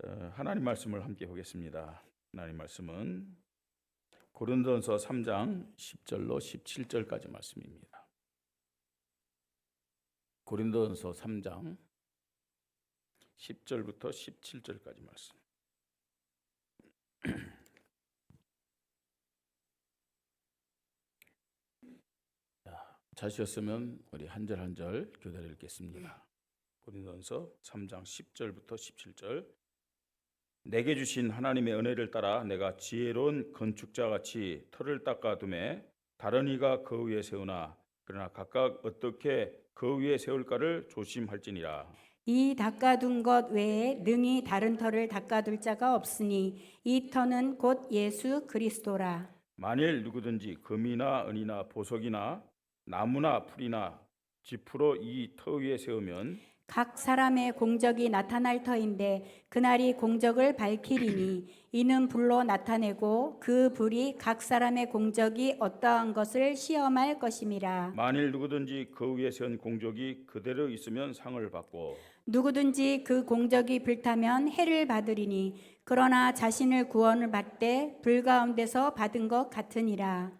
하나님 말씀을 함께 보겠습니다. 하나님 말씀은 고린도전서 3장 10절로 17절까지 말씀입니다. 고린도전서 3장 10절부터 17절까지 말씀. 자셨으면 우리 한 절 한 절 교대를 읽겠습니다. 고린도전서 3장 10절부터 17절. 내게 주신 하나님의 은혜를 따라 내가 지혜로운 건축자같이 터를 닦아두매 다른 이가 그 위에 세우나 그러나 각각 어떻게 그 위에 세울까를 조심할지니라. 이 닦아둔 것 외에 능히 다른 터를 닦아둘 자가 없으니 이 터는 곧 예수 그리스도라. 만일 누구든지 금이나 은이나 보석이나 나무나 풀이나 지푸로 이 터 위에 세우면 각 사람의 공적이 나타날 터인데 그날이 공적을 밝히리니 이는 불로 나타내고 그 불이 각 사람의 공적이 어떠한 것을 시험할 것임이라. 만일 누구든지 그 위에 세운 공적이 그대로 있으면 상을 받고 누구든지 그 공적이 불타면 해를 받으리니 그러나 자신을 구원을 받되 불 가운데서 받은 것 같으니라.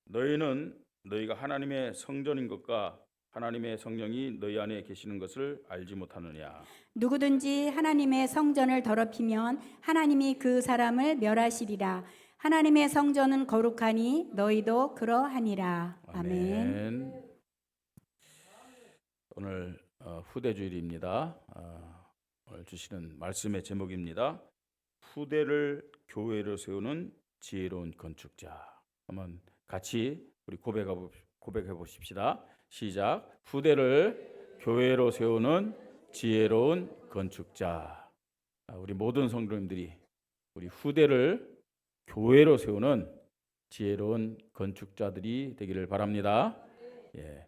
너희는 너희가 하나님의 성전인 것과 하나님의 성령이 너희 안에 계시는 것을 알지 못하느냐. 누구든지 하나님의 성전을 더럽히면 하나님이 그 사람을 멸하시리라. 하나님의 성전은 거룩하니 너희도 그러하니라. 아멘. 오늘 후대주일입니다. 오늘 주시는 말씀의 제목입니다. 후대를 교회로 세우는 지혜로운 건축자. 한번 같이 우리 고백해 보십시다. 시작. 후대를 교회로 세우는 지혜로운 건축자. 우리 모든 성도님들이 우리 후대를 교회로 세우는 지혜로운 건축자들이 되기를 바랍니다. 예.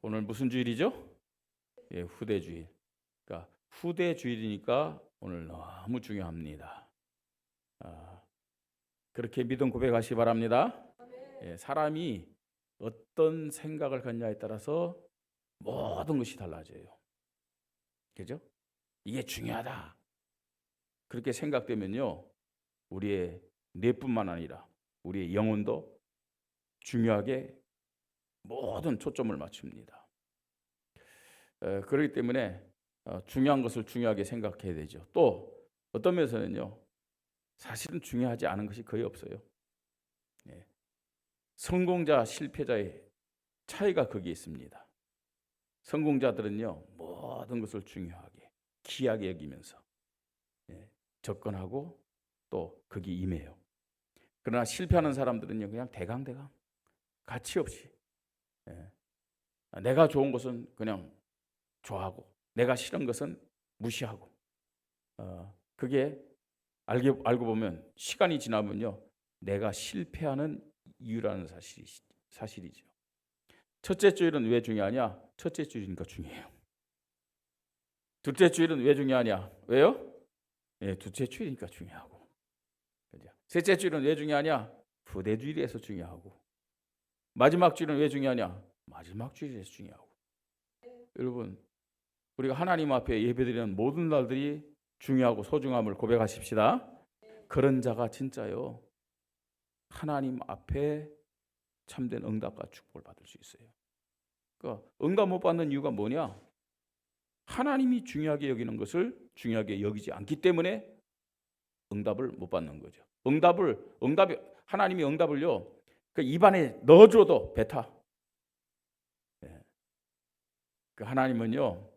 오늘 무슨 주일이죠? 예, 후대주일. 그러니까 후대주일이니까 오늘 너무 중요합니다. 그렇게 믿음 고백하시기 바랍니다. 예, 사람이 어떤 생각을 갖냐에 따라서 모든 것이 달라져요. 그죠? 이게 중요하다. 그렇게 생각되면요, 우리의 뇌뿐만 아니라 우리의 영혼도 중요하게 모든 초점을 맞춥니다. 그렇기 때문에 중요한 것을 중요하게 생각해야 되죠. 또 어떤 면에서는요, 사실은 중요하지 않은 것이 거의 없어요. 예. 성공자, 실패자의 차이가 거기에 있습니다. 성공자들은요, 모든 것을 중요하게, 귀하게 여기면서 접근하고 또 거기 임해요. 그러나 실패하는 사람들은요, 그냥 대강대강, 가치 없이 내가 좋은 것은 그냥 좋아하고 내가 싫은 것은 무시하고 그게 알고 보면 시간이 지나면요, 내가 실패하는 이유라는 사실이죠. 첫째 주일은 왜 중요하냐? 첫째 주일이니까 중요해요. 둘째 주일은 왜 중요하냐? 왜요? 예, 둘째 주일이니까 중요하고. 그죠? 셋째 주일은 왜 중요하냐? 후대 주일에서 중요하고. 마지막 주일은 왜 중요하냐? 마지막 주일에서 중요하고. 여러분, 우리가 하나님 앞에 예배드리는 모든 날들이 중요하고 소중함을 고백하십시다. 그런 자가 진짜요, 하나님 앞에 참된 응답과 축복을 받을 수 있어요. 그러니까 응답 못 받는 이유가 뭐냐? 하나님이 중요하게 여기는 것을 중요하게 여기지 않기 때문에 응답을 못 받는 거죠. 하나님이 응답을요, 그 입안에 넣어줘도 뱉어. 그 하나님은요,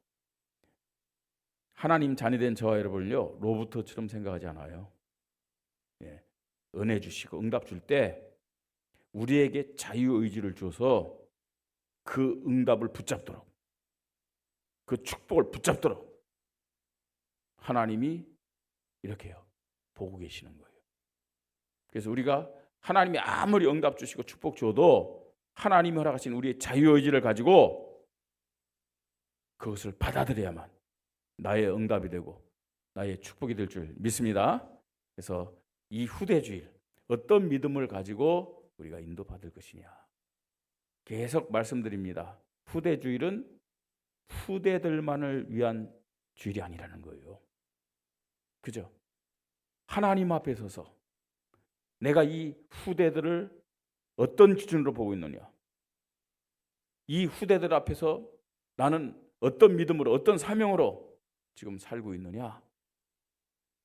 하나님 자녀된 저와 여러분을요, 로봇처럼 생각하지 않아요. 은혜 주시고 응답 줄 때 우리에게 자유의지를 줘서 그 응답을 붙잡도록, 그 축복을 붙잡도록 하나님이 이렇게요, 보고 계시는 거예요. 그래서 우리가 하나님이 아무리 응답 주시고 축복 줘도 하나님이 허락하신 우리의 자유의지를 가지고 그것을 받아들여야만 나의 응답이 되고 나의 축복이 될 줄 믿습니다. 그래서 이 후대주일, 어떤 믿음을 가지고 우리가 인도받을 것이냐, 계속 말씀드립니다. 후대주일은 후대들만을 위한 주일이 아니라는 거예요. 그죠? 하나님 앞에 서서 내가 이 후대들을 어떤 기준으로 보고 있느냐, 이 후대들 앞에서 나는 어떤 믿음으로, 어떤 사명으로 지금 살고 있느냐,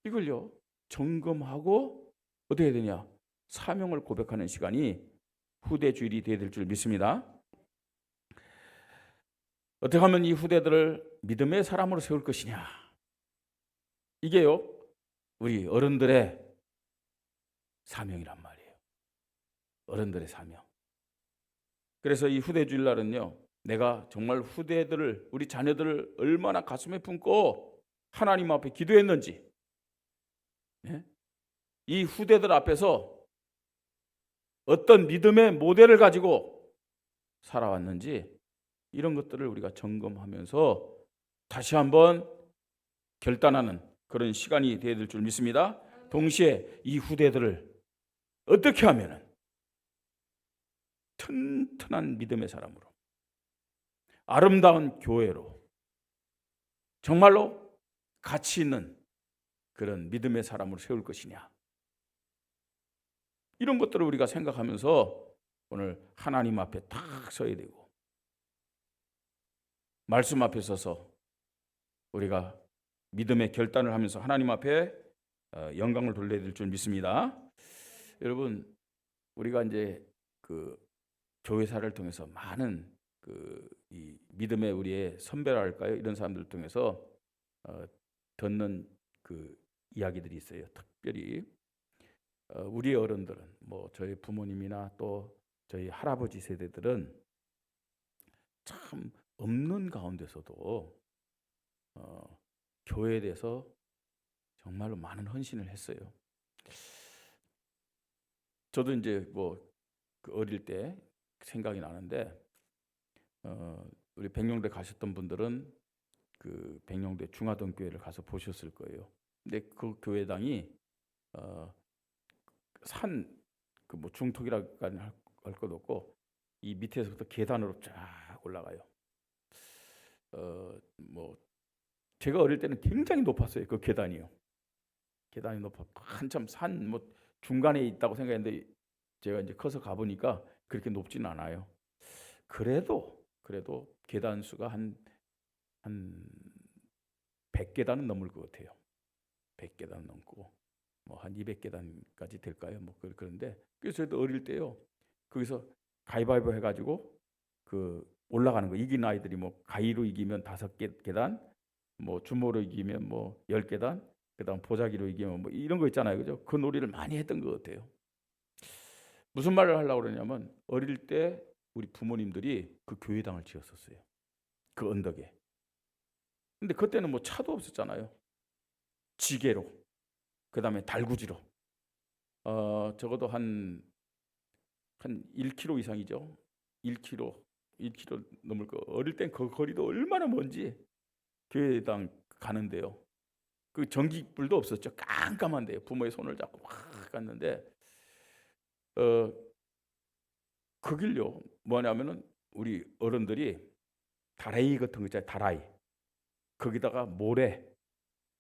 이걸요 점검하고 어떻게 해야 되냐, 사명을 고백하는 시간이 후대 주일이 되어야 될 줄 믿습니다. 어떻게 하면 이 후대들을 믿음의 사람으로 세울 것이냐, 이게요 우리 어른들의 사명이란 말이에요. 어른들의 사명. 그래서 이 후대 주일날은요, 내가 정말 후대들을, 우리 자녀들을 얼마나 가슴에 품고 하나님 앞에 기도했는지, 이 후대들 앞에서 어떤 믿음의 모델을 가지고 살아왔는지, 이런 것들을 우리가 점검하면서 다시 한번 결단하는 그런 시간이 되어야 될 줄 믿습니다. 동시에 이 후대들을 어떻게 하면 튼튼한 믿음의 사람으로, 아름다운 교회로, 정말로 가치 있는 그런 믿음의 사람으로 세울 것이냐, 이런 것들을 우리가 생각하면서 오늘 하나님 앞에 탁 서야 되고, 말씀 앞에 서서 우리가 믿음의 결단을 하면서 하나님 앞에 영광을 돌려야 될 줄 믿습니다. 여러분, 우리가 이제 그 교회사를 통해서 많은 이 믿음의 우리의 선배랄까요, 이런 사람들을 통해서 듣는 그 이야기들이 있어요. 특별히 우리 어른들은, 뭐 저희 부모님이나 또 저희 할아버지 세대들은 참 없는 가운데서도 교회에 대해서 정말로 많은 헌신을 했어요. 저도 이제 뭐 그 어릴 때 생각이 나는데, 우리 백령대 가셨던 분들은 그 백령대 중화동교회를 가서 보셨을 거예요. 근데 그 교회당이 산 그 뭐 중턱이라고 할 것도 없고, 이 밑에서부터 계단으로 쫙 올라가요. 뭐 제가 어릴 때는 굉장히 높았어요. 그 계단이요. 계단이 높아 한참 산 뭐 중간에 있다고 생각했는데, 제가 이제 커서 가보니까 그렇게 높지는 않아요. 그래도 계단 수가 한 100계단은 넘을 것 같아요. 100계단 넘고 뭐 한 200계단까지 될까요? 뭐 그런데, 그래서 저도 어릴 때요, 거기서 가위바위보 해가지고 그 올라가는 거, 이긴 아이들이 뭐 가위로 이기면 5계단, 뭐 주모로 이기면 뭐 10계단, 그다음 보자기로 이기면 뭐 이런 거 있잖아요, 그죠? 그 놀이를 많이 했던 것 같아요. 무슨 말을 하려고 그러냐면, 어릴 때 우리 부모님들이 그 교회당을 지었었어요. 그 언덕에. 근데 그때는 뭐 차도 없었잖아요. 지게로, 그다음에 달구지로, 적어도 한 1km 이상이죠. 1km 넘을 거. 어릴 땐 그 거리도 얼마나 먼지, 교회당 가는데요. 그 전기불도 없었죠. 깜깜한데요. 부모의 손을 잡고 막 갔는데, 그 길요 뭐냐면은 우리 어른들이 다라이 같은 거 있잖아요. 다라이. 거기다가 모래,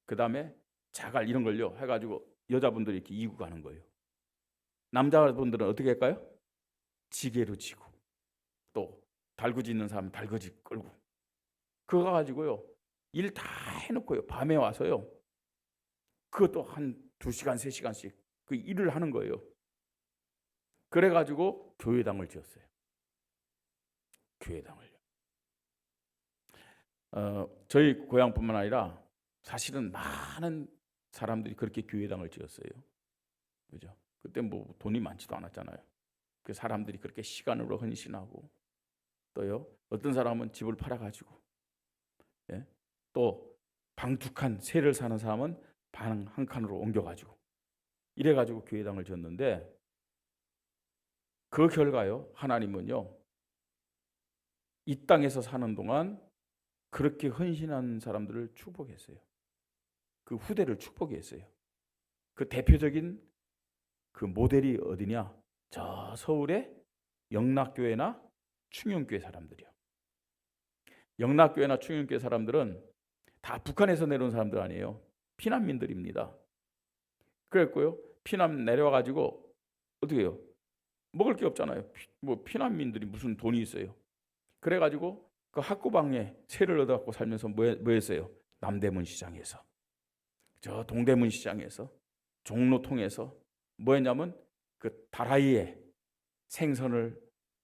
그다음에 자갈 이런 걸요 해가지고 여자분들이 이렇게 이고 가는 거예요. 남자분들은 어떻게 할까요? 지게로 지고, 또 달구지 있는 사람은 달구지 끌고, 그거 가지고요 일 다 해놓고요 밤에 와서요 그것도 한 2시간 3시간씩 그 일을 하는 거예요. 그래가지고 교회당을 지었어요. 교회당을요. 저희 고향뿐만 아니라 사실은 많은 사람들이 그렇게 교회당을 지었어요. 그죠? 그때 뭐 돈이 많지도 않았잖아요. 그 사람들이 그렇게 시간으로 헌신하고, 또요 어떤 사람은 집을 팔아가지고, 또 방 2칸 세를 사는 사람은 방 1칸으로 옮겨가지고, 이래가지고 교회당을 지었는데, 그 결과요 하나님은요 이 땅에서 사는 동안 그렇게 헌신한 사람들을 축복했어요. 그 후대를 축복했어요. 그 대표적인 그 모델이 어디냐? 저 서울의 영락교회나 충영교회 사람들이요. 영락교회나 충영교회 사람들은 다 북한에서 내려온 사람들 아니에요. 피난민들입니다. 그랬고요. 피난 내려와가지고 어떻게 해요? 먹을 게 없잖아요. 뭐 피난민들이 무슨 돈이 있어요. 그래가지고 그 학구방에 세를 얻어갖고 살면서 뭐 했어요? 남대문 시장에서, 저 동대문 시장에서, 종로 통해서 뭐 했냐면 그 다라이에 생선을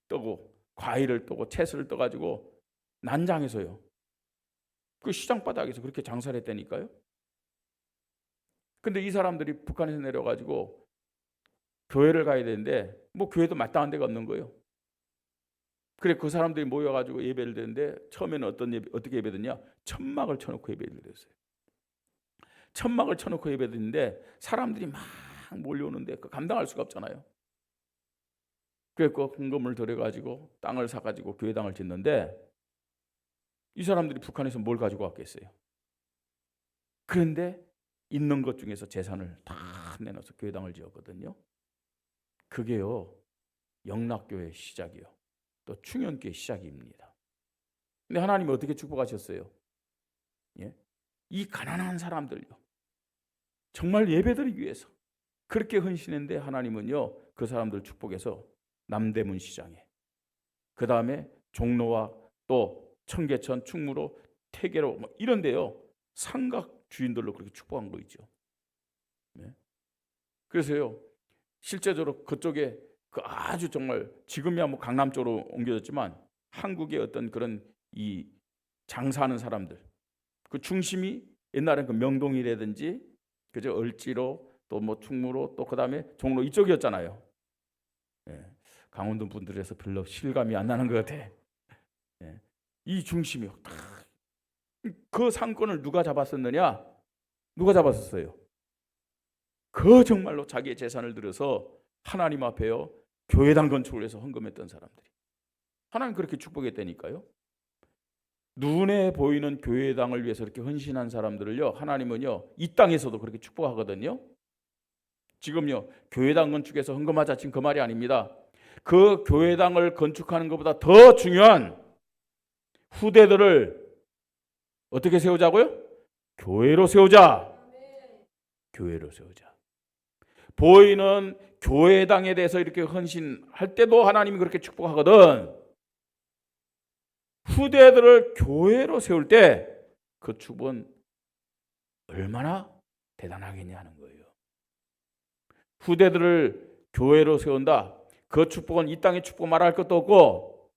떠고 과일을 떠고 채소를 떠가지고 난장에서요. 그 시장 바닥에서 그렇게 장사를 했다니까요. 근데 이 사람들이 북한에서 내려가지고 교회를 가야 되는데 뭐 교회도 마땅한 데가 없는 거예요. 그래 그 사람들이 모여가지고 예배를 드는데 처음에는 어떻게 예배드냐? 천막을 쳐놓고 예배를 드렸어요. 천막을 쳐놓고 예배 드리는데 사람들이 막 몰려오는데 그 감당할 수가 없잖아요. 그래서 헌금을 들여가지고 땅을 사가지고 교회당을 짓는데 이 사람들이 북한에서 뭘 가지고 왔겠어요? 그런데 있는 것 중에서 재산을 다 내놔서 교회당을 지었거든요. 그게요 영락교회 시작이요, 또 충현교회 시작입니다. 근데 하나님이 어떻게 축복하셨어요? 예? 이 가난한 사람들요, 정말 예배드리기 위해서 그렇게 헌신했는데 하나님은요 그 사람들 축복해서 남대문 시장에, 그 다음에 종로와 또 청계천, 충무로, 태계로 뭐 이런 데요 상각 주인들로 그렇게 축복한 거 있죠. 네? 그래서요 실제적으로 그쪽에 그 아주 정말 지금이야 뭐 강남 쪽으로 옮겨졌지만 한국의 어떤 그런 이 장사하는 사람들 그 중심이 옛날엔 그 명동이라든지 그저 을지로 또 뭐 충무로 또 그다음에 종로 이쪽이었잖아요. 예. 강원도 분들에서 별로 실감이 안 나는 것 같아. 예. 이 중심이 그 상권을 누가 잡았었느냐? 누가 잡았었어요? 그 정말로 자기의 재산을 들여서 하나님 앞에요 교회당 건축을 해서 헌금했던 사람들이 하나님 그렇게 축복했다니까요. 눈에 보이는 교회당을 위해서 이렇게 헌신한 사람들을요 하나님은요 이 땅에서도 그렇게 축복하거든요. 지금요 교회당 건축해서 헌금하자 지금 그 말이 아닙니다. 그 교회당을 건축하는 것보다 더 중요한 후대들을 어떻게 세우자고요? 교회로 세우자. 교회로 세우자. 보이는 교회당에 대해서 이렇게 헌신할 때도 하나님이 그렇게 축복하거든. 후대들을 교회로 세울 때 그 축복은 얼마나 대단하겠냐는 거예요. 후대들을 교회로 세운다. 그 축복은 이 땅의 축복 말할 것도 없고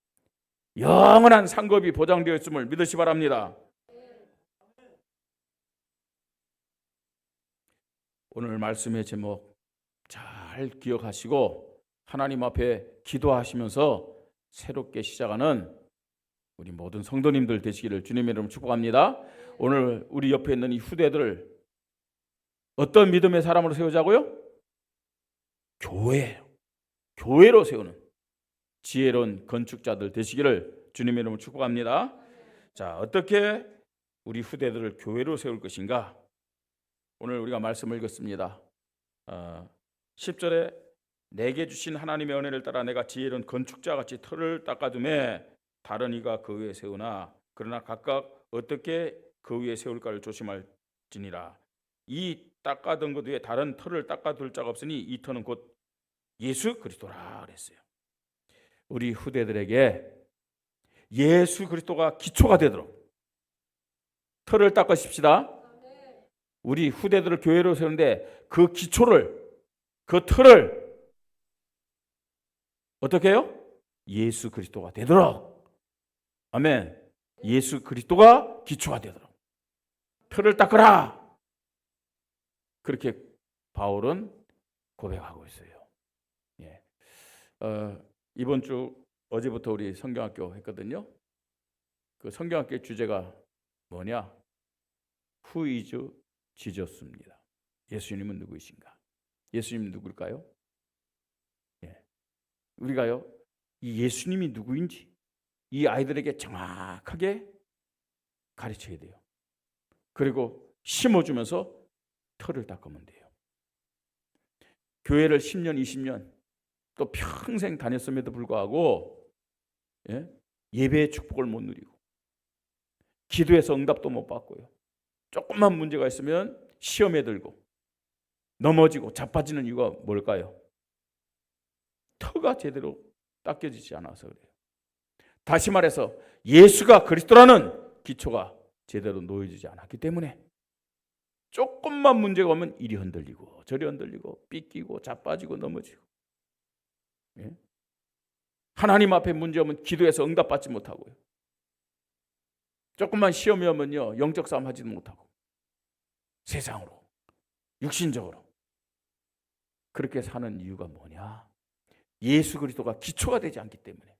영원한 상급이 보장되어 있음을 믿으시 바랍니다. 오늘 말씀의 제목 잘 기억하시고 하나님 앞에 기도하시면서 새롭게 시작하는 우리 모든 성도님들 되시기를 주님의 이름으로 축복합니다. 오늘 우리 옆에 있는 이 후대들을 어떤 믿음의 사람으로 세우자고요? 교회로 세우는 지혜로운 건축자들 되시기를 주님의 이름으로 축복합니다. 자, 어떻게 우리 후대들을 교회로 세울 것인가? 오늘 우리가 말씀을 읽었습니다. 10절에 내게 주신 하나님의 은혜를 따라 내가 지혜로운 건축자같이 터를 닦아두매 다른 이가 그 위에 세우나 그러나 각각 어떻게 그 위에 세울까를 조심할지니라. 이 닦아둔 것 위에 다른 터를 닦아둘 자가 없으니 이 터는 곧 예수 그리스도라 그랬어요. 우리 후대들에게 예수 그리스도가 기초가 되도록 터를 닦으십시다. 우리 후대들을 교회로 세우는데 그 기초를, 그 틀을 어떻게 해요? 예수 그리스도가 되도록. 아멘. 예수 그리스도가 기초가 되도록 틀을 닦으라. 그렇게 바울은 고백하고 있어요. 예. 이번 주 어제부터 우리 성경학교 했거든요. 그 성경학교의 주제가 뭐냐? Who is 지저스입니다. 예수님은 누구이신가? 예수님은 누굴까요? 예. 우리가요 이 예수님이 누구인지 이 아이들에게 정확하게 가르쳐야 돼요. 그리고 심어주면서 털을 닦으면 돼요. 교회를 10년, 20년 또 평생 다녔음에도 불구하고 예배의 축복을 못 누리고 기도해서 응답도 못 받고요. 조금만 문제가 있으면 시험에 들고 넘어지고 자빠지는 이유가 뭘까요? 터가 제대로 닦여지지 않아서 그래요. 다시 말해서 예수가 그리스도라는 기초가 제대로 놓여지지 않았기 때문에 조금만 문제가 오면 이리 흔들리고 저리 흔들리고 삐끼고 자빠지고 넘어지고, 예? 하나님 앞에 문제 오면 기도해서 응답받지 못하고요. 조금만 시험이 오면요 영적 싸움 하지도 못하고 세상으로 육신적으로 그렇게 사는 이유가 뭐냐? 예수 그리스도가 기초가 되지 않기 때문에.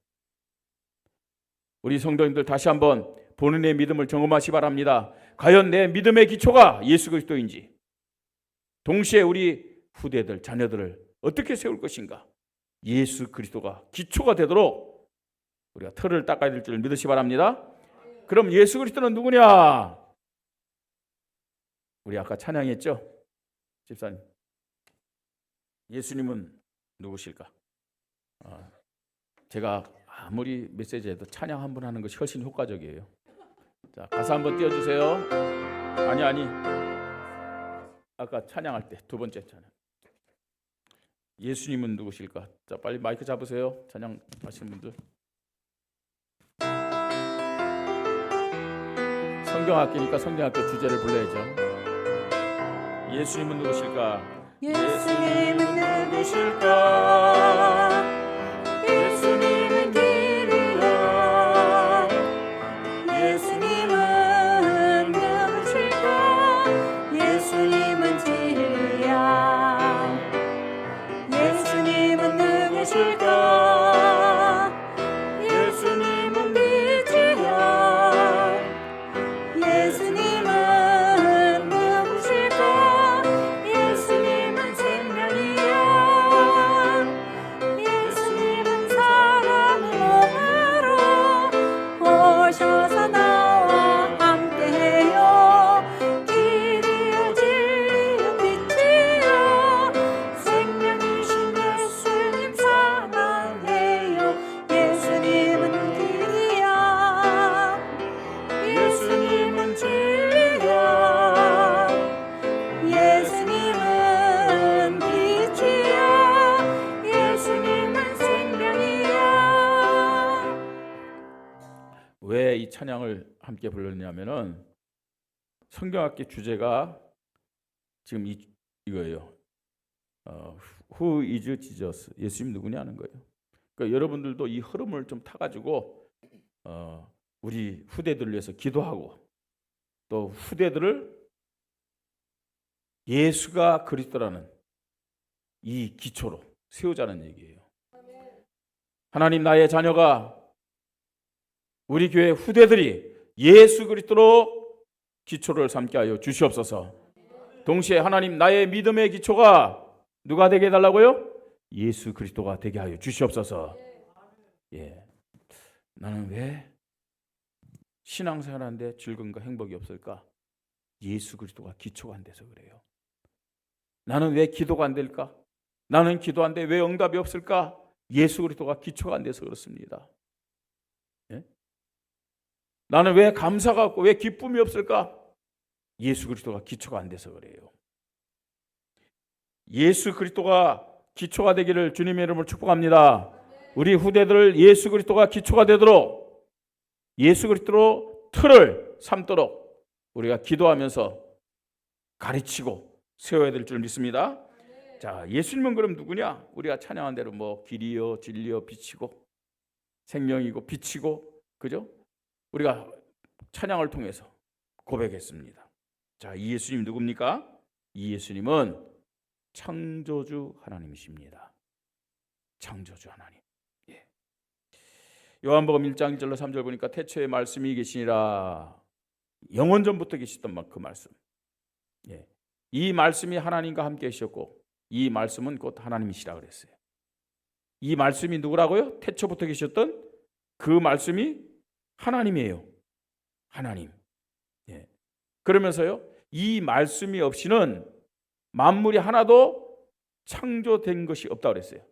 우리 성도님들 다시 한번 본인의 믿음을 점검하시 바랍니다. 과연 내 믿음의 기초가 예수 그리스도인지, 동시에 우리 후대들 자녀들을 어떻게 세울 것인가, 예수 그리스도가 기초가 되도록 우리가 틀을 닦아야 될 줄 믿으시 바랍니다. 그럼 예수 그리스도는 누구냐? 우리 아까 찬양했죠? 집사님, 예수님은 누구실까? 제가 아무리 메시지해도 찬양 한 번 하는 것이 훨씬 효과적이에요. 자, 가사 한번 띄워주세요. 아니 아까 찬양할 때 두 번째 찬양, 예수님은 누구실까? 자, 빨리 마이크 잡으세요. 찬양 하시는 분들. 성경학교니까 성경학교 주제를 불러야죠. 예수님은 누구실까? 예수님은 누구실까? 예수님은 길이야. 예수님은 누구실까? 예수님은 진리야. 예수님은 누구실까? 예수님은 빛이야. 예수님은 누구실까? 예수님은 생명이야. 예수님은 사랑으로 오셔서 나와 함께해요. 길이요 진리요 빛이요 생명이신 예수님 사랑해요. 예수님은 길이야. 예수님은 진리야. 예수님은 빛이야. 예수님은 생명이야. 왜 이 찬양을 함께 불렀냐면은 성경학교 주제가 지금 이거예요. Who is Jesus? 예수님 누구냐는 거예요. 그러니까 여러분들도 이 흐름을 좀 타가지고 우리 후대들을 위해서 기도하고 또 후대들을 예수가 그리스도라는 이 기초로 세우자는 얘기예요. 하나님, 나의 자녀가, 우리 교회 후대들이 예수 그리스도로 기초를 삼게 하여 주시옵소서. 동시에 하나님, 나의 믿음의 기초가 누가 되게 해달라고요? 예수 그리스도가 되게 하여 주시옵소서. 예, 나는 왜 신앙생활하는데 즐거움과 행복이 없을까? 예수 그리스도가 기초가 안 돼서 그래요. 나는 왜 기도가 안 될까? 나는 기도하는데 왜 응답이 없을까? 예수 그리스도가 기초가 안 돼서 그렇습니다. 예? 나는 왜 감사가 없고 왜 기쁨이 없을까? 예수 그리스도가 기초가 안 돼서 그래요. 예수 그리스도가 기초가 되기를 주님의 이름으로 축복합니다. 우리 후대들 예수 그리스도가 기초가 되도록 예수 그리스도로 틀을 삼도록 우리가 기도하면서 가르치고 세워야 될 줄 믿습니다. 자, 예수님은 그럼 누구냐? 우리가 찬양한 대로 뭐 길이요 진리요 빛이고 생명이고 빛이고, 그죠? 우리가 찬양을 통해서 고백했습니다. 자, 이 예수님 누굽니까? 이 예수님은 창조주 하나님이십니다. 창조주 하나님. 예. 요한복음 1장 1절로 3절 보니까 태초에 말씀이 계시니라. 영원 전부터 계시던 그 말씀. 예. 이 말씀이 하나님과 함께 계셨고 이 말씀은 곧 하나님이시라 그랬어요. 이 말씀이 누구라고요? 태초부터 계셨던 그 말씀이 하나님이에요. 하나님. 예. 그러면서요, 이 말씀이 없이는 만물이 하나도 창조된 것이 없다고 그랬어요.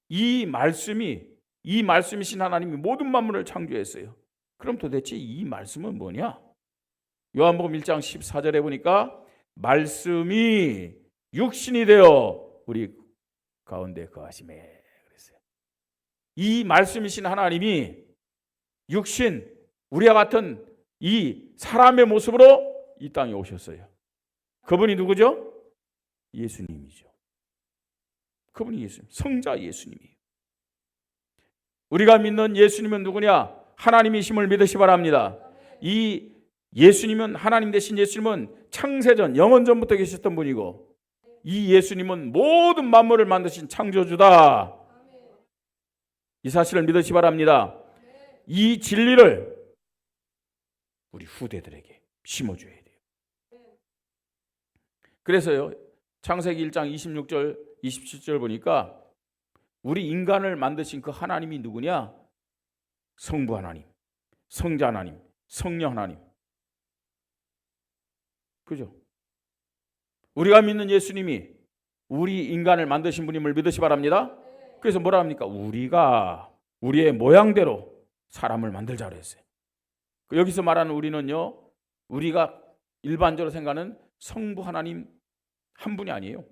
이 말씀이신 하나님이 모든 만물을 창조했어요. 그럼 도대체 이 말씀은 뭐냐? 요한복음 1장 14절에 보니까 말씀이 육신이 되어 우리 가운데 거하심에 그랬어요. 이 말씀이신 하나님이 육신, 우리와 같은 이 사람의 모습으로 이 땅에 오셨어요. 그분이 누구죠? 예수님이죠. 그분이 예수님, 성자 예수님이에요. 우리가 믿는 예수님은 누구냐? 하나님이심을 믿으시 바랍니다. 이 예수님은, 하나님 되신 예수님은 창세전, 영원전부터 계셨던 분이고, 이 예수님은 모든 만물을 만드신 창조주다. 이 사실을 믿으시 바랍니다. 이 진리를 우리 후대들에게 심어줘야 돼요. 그래서요, 창세기 1장 26절, 27절 보니까 우리 인간을 만드신 그 하나님이 누구냐? 성부 하나님, 성자 하나님, 성령 하나님. 그죠? 우리가 믿는 예수님이 우리 인간을 만드신 분임을 믿으시 바랍니다. 그래서 뭐라 합니까? 우리가 우리의 모양대로 사람을 만들자 그랬어요. 여기서 말하는 우리는요, 우리가 일반적으로 생각하는 성부 하나님 한 분이 아니에요.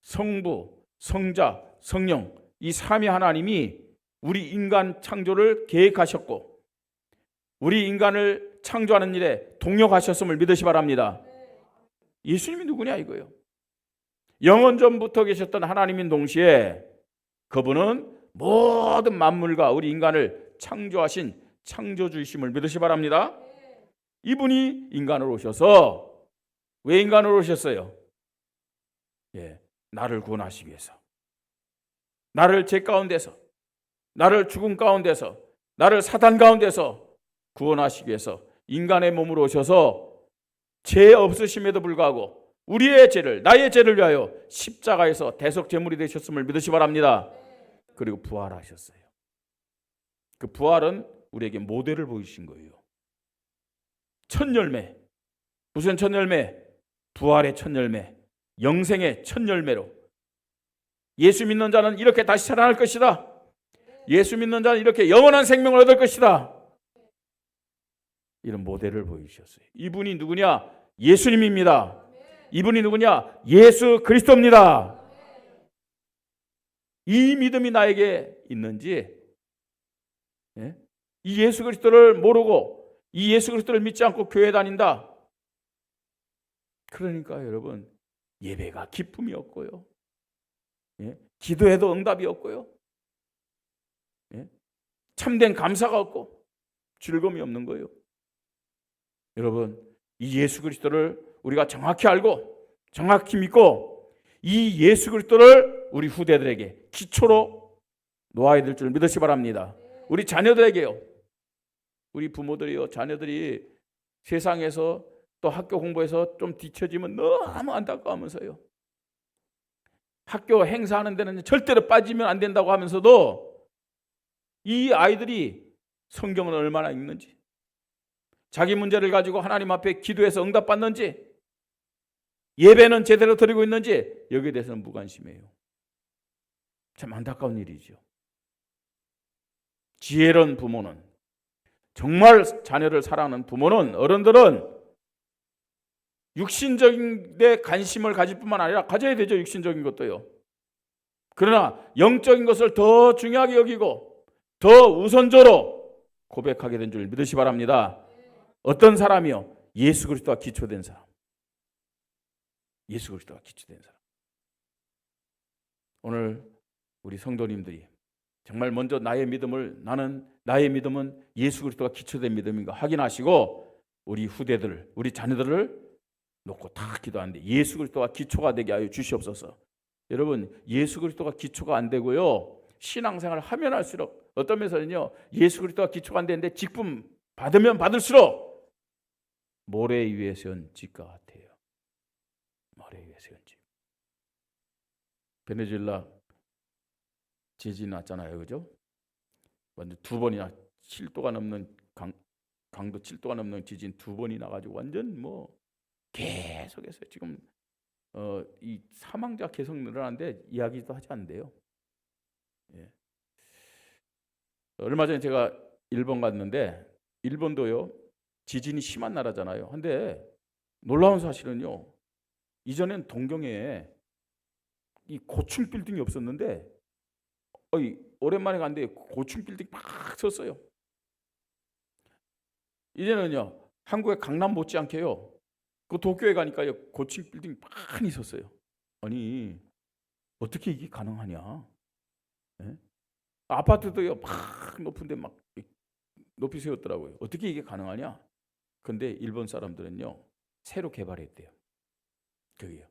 성부, 성자, 성령, 이 삼위 하나님이 우리 인간 창조를 계획하셨고 우리 인간을 창조하는 일에 동역하셨음을 믿으시 바랍니다. 예수님이 누구냐 이거예요. 영원전부터 계셨던 하나님인 동시에 그분은 모든 만물과 우리 인간을 창조하신 창조주이심을 믿으시 바랍니다. 이분이 인간으로 오셔서, 왜 인간으로 오셨어요? 나를 구원하시기 위해서, 나를 죄 가운데서, 나를 죽음 가운데서, 나를 사단 가운데서 구원하시기 위해서 인간의 몸으로 오셔서 죄 없으심에도 불구하고 우리의 죄를, 나의 죄를 위하여 십자가에서 대속 제물이 되셨음을 믿으시 바랍니다. 그리고 부활하셨어요. 그 부활은 우리에게 모델을 보이신 거예요. 첫 열매, 무슨 첫 열매? 부활의 첫 열매, 영생의 첫 열매로 예수 믿는 자는 이렇게 다시 살아날 것이다. 예수 믿는 자는 이렇게 영원한 생명을 얻을 것이다. 이런 모델을 보여주셨어요. 이분이 누구냐? 예수님입니다. 이분이 누구냐? 예수 그리스도입니다. 이 믿음이 나에게 있는지, 이 예수 그리스도를 모르고 이 예수 그리스도를 믿지 않고 교회 다닌다. 그러니까 여러분, 예배가 기쁨이 없고요, 기도해도 응답이 없고요, 참된 감사가 없고 즐거움이 없는 거예요. 여러분, 이 예수 그리스도를 우리가 정확히 알고 정확히 믿고 이 예수 그리스도를 우리 후대들에게 기초로 놓아야 될 줄 믿으시 바랍니다. 우리 자녀들에게요, 우리 부모들이요, 자녀들이 세상에서 또 학교 공부에서 좀 뒤처지면 너무 안타까워하면서요, 학교 행사하는 데는 절대로 빠지면 안 된다고 하면서도 이 아이들이 성경을 얼마나 읽는지, 자기 문제를 가지고 하나님 앞에 기도해서 응답받는지, 예배는 제대로 드리고 있는지 여기에 대해서는 무관심해요. 참 안타까운 일이죠. 지혜로운 부모는, 정말 자녀를 사랑하는 부모는, 어른들은 육신적인 데 관심을 가질 뿐만 아니라 가져야 되죠. 육신적인 것도요. 그러나 영적인 것을 더 중요하게 여기고 더 우선적으로 고백하게 된 줄 믿으시 바랍니다. 어떤 사람이요? 예수 그리스도와 기초된 사람. 예수 그리스도와 기초된 사람. 오늘 우리 성도님들이 정말 먼저 나의 믿음은 예수 그리스도가 기초된 믿음인가 확인하시고 우리 후대들, 우리 자녀들을 놓고 다 기도하는데 예수 그리스도가 기초가 되게 하여 주시옵소서. 여러분, 예수 그리스도가 기초가 안 되고요, 신앙생활을 하면 할수록, 어떤 면에서는요, 예수 그리스도가 기초가 안 되는데 직분 받으면 받을수록 모래 위에 세운 집과 같아요. 모래 위에 세운 집. 베네수엘라 지진이 났잖아요, 그죠? 완전 두 번이나 7도가 넘는 강도 7도가 넘는 지진 두 번이 나가지고 완전 뭐 계속해서 지금 이 사망자 계속 늘어나는데 이야기도 하지 않는데요. 얼마 전에 제가 일본 갔는데 일본도요, 지진이 심한 나라잖아요. 근데 놀라운 사실은요, 이전엔 동경에 이 고층 빌딩이 없었는데 오랜만에 갔는데 고층 빌딩 막 섰어요. 이제는요, 한국의 강남 못지않게요, 그 도쿄에 가니까요, 고층 빌딩 많이 섰어요. 아니, 어떻게 이게 가능하냐? 예? 아파트도요, 막 높은데 막 높이 세웠더라고요. 어떻게 이게 가능하냐? 근데 일본 사람들은요, 새로 개발했대요. 그게요.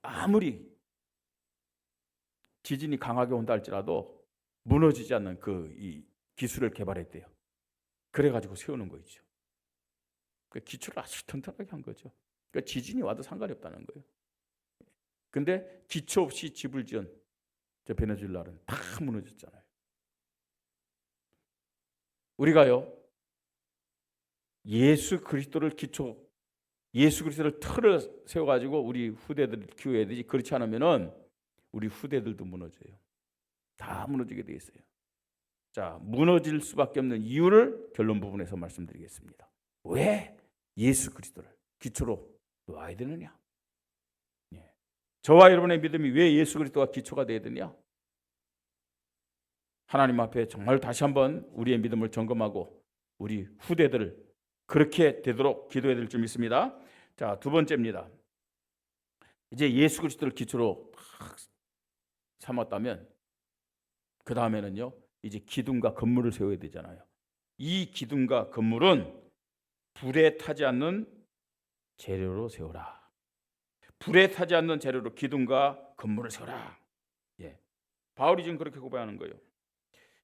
아무리 지진이 강하게 온다 할지라도 무너지지 않는 이 기술을 개발했대요. 그래가지고 세우는 거 있죠. 그 기초를 아주 튼튼하게 한 거죠. 그러니까 지진이 와도 상관이 없다는 거예요. 근데 기초 없이 집을 지은 저 베네수엘라는 다 무너졌잖아요. 우리가요, 예수 그리스도를 틀을 세워가지고 우리 후대들을 키워야 되지, 그렇지 않으면은 우리 후대들도 무너져요. 다 무너지게 돼 있어요. 자, 무너질 수밖에 없는 이유를 결론 부분에서 말씀드리겠습니다. 왜 예수 그리스도를 기초로 놓아야 되느냐? 예. 저와 여러분의 믿음이 왜 예수 그리스도가 기초가 되어야 되냐? 하나님 앞에 정말 다시 한번 우리의 믿음을 점검하고 우리 후대들을 그렇게 되도록 기도해야 될 줄 믿습니다. 자, 두 번째입니다. 이제 예수 그리스도를 기초로 삼았다면 그 다음에는요, 이제 기둥과 건물을 세워야 되잖아요. 이 기둥과 건물은 불에 타지 않는 재료로 세워라. 불에 타지 않는 재료로 기둥과 건물을 세워라. 예. 바울이 지금 그렇게 고백하는 거예요.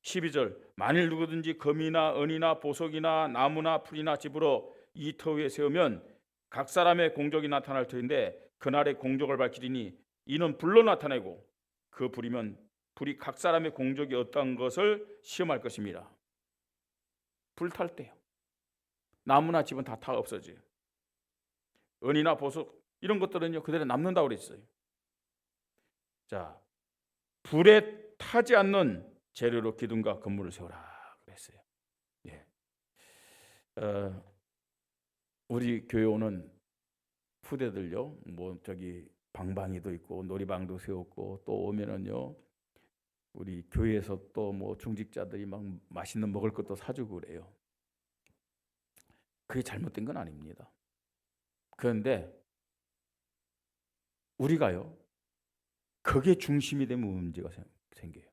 12절, 만일 누구든지 금이나 은이나 보석이나 나무나 풀이나 집으로 이 터 위에 세우면 각 사람의 공적이 나타날 터인데 그날의 공적을 밝히리니 이는 불로 나타내고 그 불이 각 사람의 공적이 어떠한 것을 시험할 것입니다. 불 탈 때요, 나무나 집은 다 없어져요. 은이나 보석 이런 것들은요, 그대로 남는다고 그랬어요. 자, 불에 타지 않는 재료로 기둥과 건물을 세우라 그랬어요. 예. 우리 교회 오는 후대들요, 뭐 저기 방방이도 있고 놀이방도 세웠고 또 오면은요, 우리 교회에서 또 뭐 중직자들이 막 맛있는 먹을 것도 사주고 그래요. 그게 잘못된 건 아닙니다. 그런데 우리가요, 그게 중심이 되면 문제가 생겨요.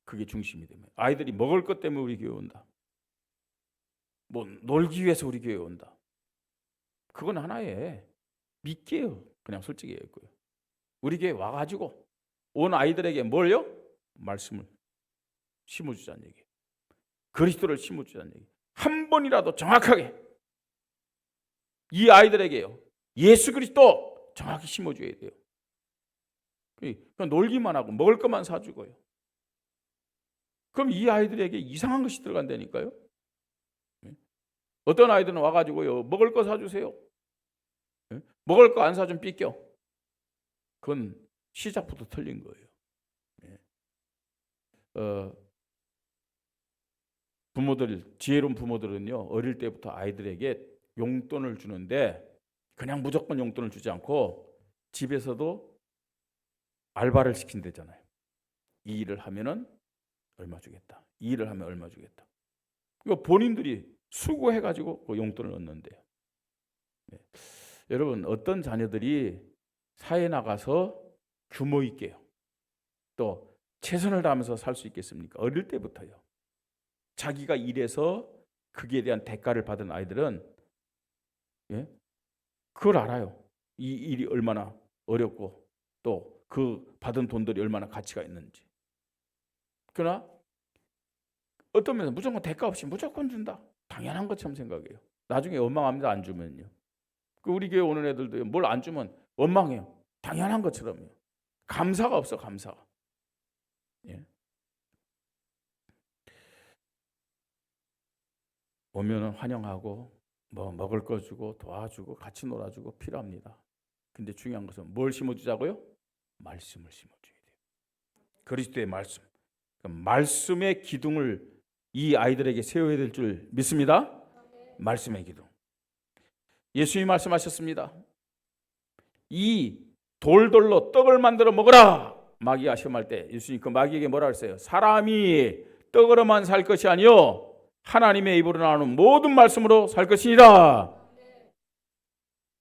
그게 중심이 되면 아이들이 먹을 것 때문에 우리 교회 온다, 뭐 놀기 위해서 우리 교회 온다, 그건 하나의 미끼예요. 그냥 솔직히 얘기했고요. 우리 교회 와가지고 온 아이들에게 뭘요? 말씀을 심어주자는 얘기, 그리스도를 심어주자는 얘기. 한 번이라도 정확하게 이 아이들에게요, 예수 그리스도 정확히 심어줘야 돼요. 그냥 놀기만 하고 먹을 것만 사주고요, 그럼 이 아이들에게 이상한 것이 들어간다니까요. 어떤 아이들은 와가지고요, 먹을 거 사주세요. 먹을 거 안 사주면 삐껴. 그건 시작부터 틀린 거예요. 지혜로운 부모들은요, 어릴 때부터 아이들에게 용돈을 주는데 그냥 무조건 용돈을 주지 않고 집에서도 알바를 시킨대잖아요. 이 일을 하면은 얼마 주겠다, 이 일을 하면 얼마 주겠다. 이거 본인들이 수고해가지고 그 용돈을 얻는데요. 여러분, 어떤 자녀들이 사회에 나가서 규모 있게요, 또 최선을 다하면서 살 수 있겠습니까? 어릴 때부터요. 자기가 일해서 거기에 대한 대가를 받은 아이들은 그걸 알아요. 이 일이 얼마나 어렵고 또 그 받은 돈들이 얼마나 가치가 있는지. 그러나 어떤 면에서 무조건 대가 없이 무조건 준다, 당연한 것처럼 생각해요. 나중에 원망합니다, 안 주면요. 우리 교회 오는 애들도 뭘 안 주면 원망해요. 당연한 것처럼요. 감사가 없어, 감사가. 예. 오면은 환영하고 뭐 먹을 거 주고 도와주고 같이 놀아주고 필요합니다. 근데 중요한 것은 뭘 심어주자고요? 말씀을 심어줘야 돼요. 그리스도의 말씀. 말씀의 기둥을 이 아이들에게 세워야 될 줄 믿습니다. 말씀의 기둥. 예수님이 말씀하셨습니다. 이 돌돌로 떡을 만들어 먹어라. 마귀가 시험할 때 예수님 그 마귀에게 뭐라 그랬어요? 사람이 떡으로만 살 것이 아니요 하나님의 입으로 나오는 모든 말씀으로 살 것이니라.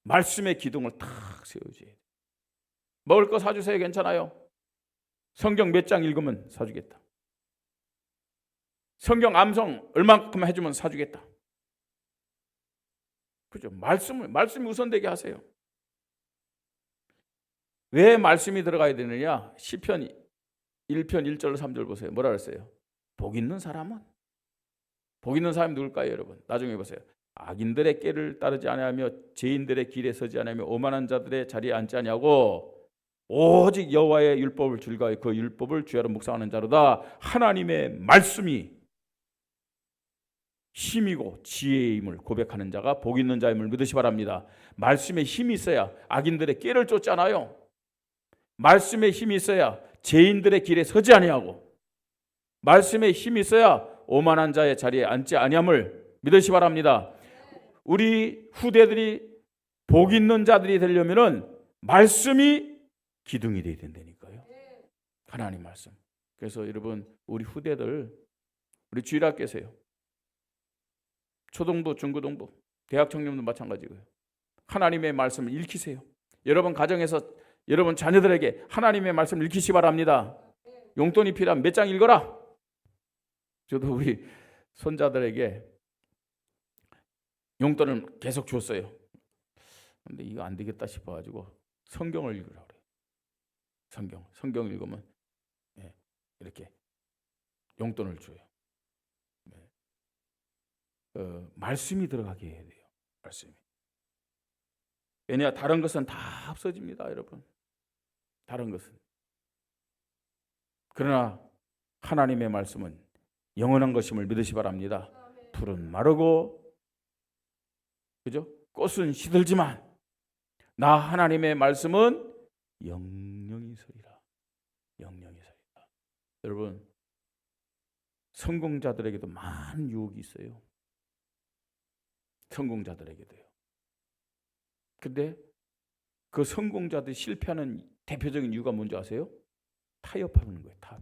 말씀의 기둥을 탁 세워줘야 돼요. 먹을 거 사주세요. 괜찮아요. 성경 몇 장 읽으면 사주겠다. 성경 암송 얼만큼 해주면 사주겠다. 그죠? 말씀이 우선되게 하세요. 왜 말씀이 들어가야 되느냐? 시편 1편 1절 3절 보세요. 뭐라 그랬어요? 복 있는 사람이 누굴까요, 여러분? 나중에 보세요. 악인들의 꾀를 따르지 아니하며 죄인들의 길에 서지 아니하며 오만한 자들의 자리에 앉지 아니하고 오직 여호와의 율법을 즐거워해 그 율법을 주야로 묵상하는 자로다. 하나님의 말씀이 힘이고 지혜임을 고백하는 자가 복 있는 자임을 믿으시 바랍니다. 말씀에 힘이 있어야 악인들의 꾀를 쫓잖아요. 말씀에 힘이 있어야 죄인들의 길에 서지 아니하고 말씀에 힘이 있어야 오만한 자의 자리에 앉지 아니함을 믿으시 바랍니다. 우리 후대들이 복 있는 자들이 되려면은 말씀이 기둥이 되어야 된다니까요. 하나님 말씀. 그래서 여러분 우리 후대들 우리 주일학교에서요. 초등부, 중고등부, 대학 청년도 마찬가지고요. 하나님의 말씀을 읽히세요. 여러분 가정에서 여러분 자녀들에게 하나님의 말씀을 읽히시 바랍니다. 용돈이 필요하면 몇 장 읽어라. 저도 우리 손자들에게 용돈을 계속 줬어요. 근데 이거 안 되겠다 싶어가지고 성경을 읽으라고 그래요. 성경 읽으면 이렇게 용돈을 줘요. 말씀이 들어가게 해야 돼요. 말씀이. 왜냐 다른 것은 다 없어집니다, 여러분. 다른 것은. 그러나 하나님의 말씀은 영원한 것임을 믿으시 바랍니다. 풀은 마르고 그죠? 꽃은 시들지만 나 하나님의 말씀은 영영이 서리라. 영영이 서리라. 여러분 성공자들에게도 많은 유혹이 있어요. 성공자들에게도요. 근데 그 성공자들이 실패하는 대표적인 이유가 뭔지 아세요? 타협하는 거예요. 타협.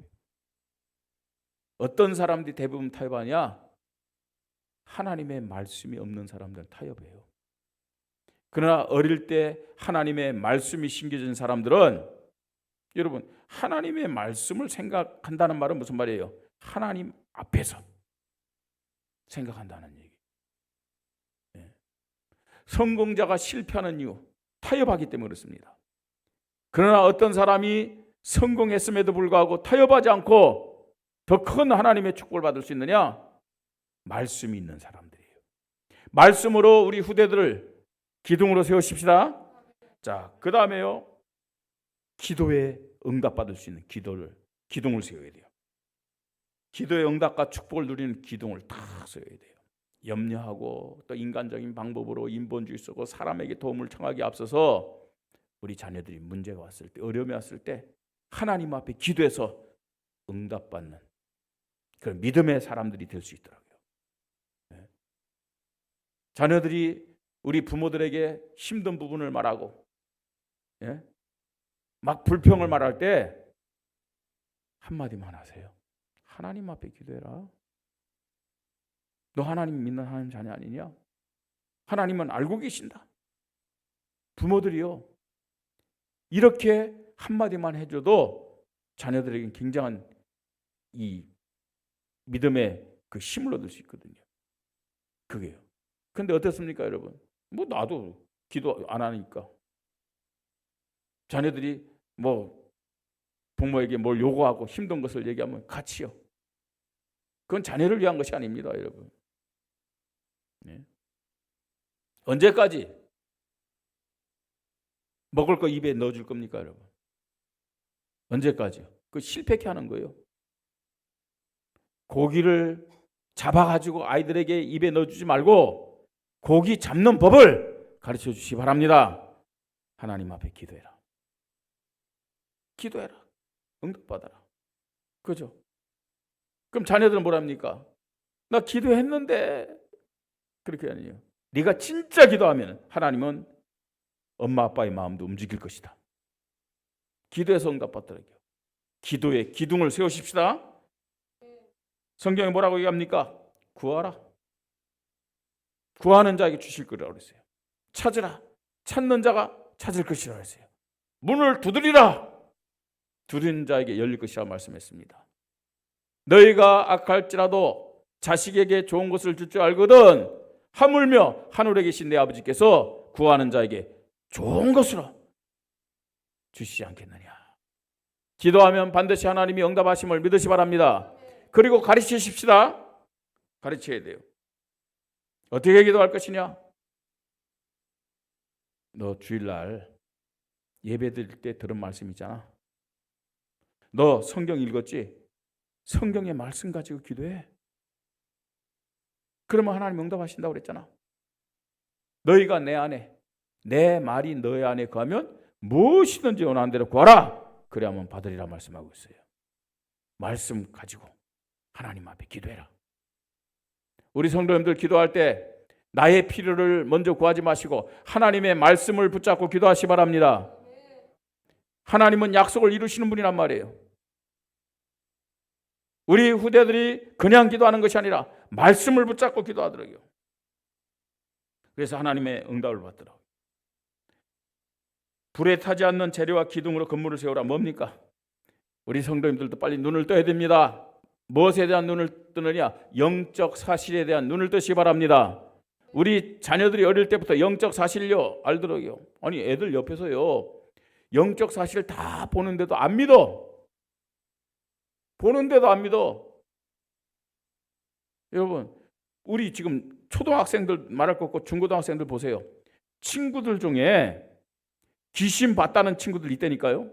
어떤 사람들이 대부분 타협하냐? 하나님의 말씀이 없는 사람들은 타협해요. 그러나 어릴 때 하나님의 말씀이 심겨진 사람들은 여러분 하나님의 말씀을 생각한다는 말은 무슨 말이에요? 하나님 앞에서 생각한다는 얘기. 성공자가 실패하는 이유 타협하기 때문에 그렇습니다. 그러나 어떤 사람이 성공했음에도 불구하고 타협하지 않고 더 큰 하나님의 축복을 받을 수 있느냐? 말씀이 있는 사람들이에요. 말씀으로 우리 후대들을 기둥으로 세우십시다. 자, 그 다음에요. 기도에 응답받을 수 있는 기둥을 세워야 돼요. 기도의 응답과 축복을 누리는 기둥을 다 세워야 돼요. 염려하고 또 인간적인 방법으로 인본주의 쓰고 사람에게 도움을 청하기 앞서서 우리 자녀들이 문제가 왔을 때 어려움이 왔을 때 하나님 앞에 기도해서 응답받는 그런 믿음의 사람들이 될 수 있더라고요. 자녀들이 우리 부모들에게 힘든 부분을 말하고 막 불평을 말할 때 한마디만 하세요. 하나님 앞에 기도해라. 너 하나님 믿는 하나님 자녀 아니냐? 하나님은 알고 계신다. 부모들이요. 이렇게 한마디만 해줘도 자녀들에게 굉장한 이 믿음의 그 힘을 얻을 수 있거든요. 그게요. 근데 어떻습니까, 여러분? 뭐 나도 기도 안 하니까. 자녀들이 뭐 부모에게 뭘 요구하고 힘든 것을 얘기하면 같이요. 그건 자녀를 위한 것이 아닙니다, 여러분. 네. 언제까지 먹을 거 입에 넣어줄 겁니까, 여러분? 언제까지요? 그 실패케 하는 거예요. 고기를 잡아가지고 아이들에게 입에 넣어주지 말고 고기 잡는 법을 가르쳐 주시기 바랍니다. 하나님 앞에 기도해라. 기도해라. 응답받아라. 그죠? 그럼 자녀들은 뭐랍니까? 나 기도했는데 그렇게 아니에요. 네가 진짜 기도하면 하나님은 엄마 아빠의 마음도 움직일 것이다. 기도해서 응답받더라고요. 기도에 기둥을 세우십시다. 성경에 뭐라고 얘기합니까? 구하라. 구하는 자에게 주실 거라고 그랬어요. 찾으라. 찾는 자가 찾을 것이라고 했어요. 문을 두드리라. 두드리는 자에게 열릴 것이라 말씀했습니다. 너희가 악할지라도 자식에게 좋은 것을 줄 줄 알거든 하물며 하늘에 계신 내 아버지께서 구하는 자에게 좋은 것으로 주시지 않겠느냐. 기도하면 반드시 하나님이 응답하심을 믿으시 바랍니다. 그리고 가르치십시다. 가르쳐야 돼요. 어떻게 기도할 것이냐? 너 주일날 예배 드릴 때 들은 말씀 있잖아. 너 성경 읽었지? 성경의 말씀 가지고 기도해. 그러면 하나님 응답하신다고 그랬잖아. 너희가 내 안에, 내 말이 너희 안에 거하면 무엇이든지 원하는 대로 구하라. 그래야만 받으리라 말씀하고 있어요. 말씀 가지고 하나님 앞에 기도해라. 우리 성도님들 기도할 때 나의 필요를 먼저 구하지 마시고 하나님의 말씀을 붙잡고 기도하시 바랍니다. 하나님은 약속을 이루시는 분이란 말이에요. 우리 후대들이 그냥 기도하는 것이 아니라 말씀을 붙잡고 기도하더라고요. 그래서 하나님의 응답을 받더라고요. 불에 타지 않는 재료와 기둥으로 건물을 세우라. 뭡니까? 우리 성도님들도 빨리 눈을 떠야 됩니다. 무엇에 대한 눈을 뜨느냐? 영적 사실에 대한 눈을 뜨시기 바랍니다. 우리 자녀들이 어릴 때부터 영적 사실요 알더라고요. 아니 애들 옆에서요 영적 사실 다 보는데도 안 믿어. 보는데도 안 믿어. 여러분 우리 지금 초등학생들 말할 것 없고 중고등학생들 보세요. 친구들 중에 귀신 봤다는 친구들 있다니까요.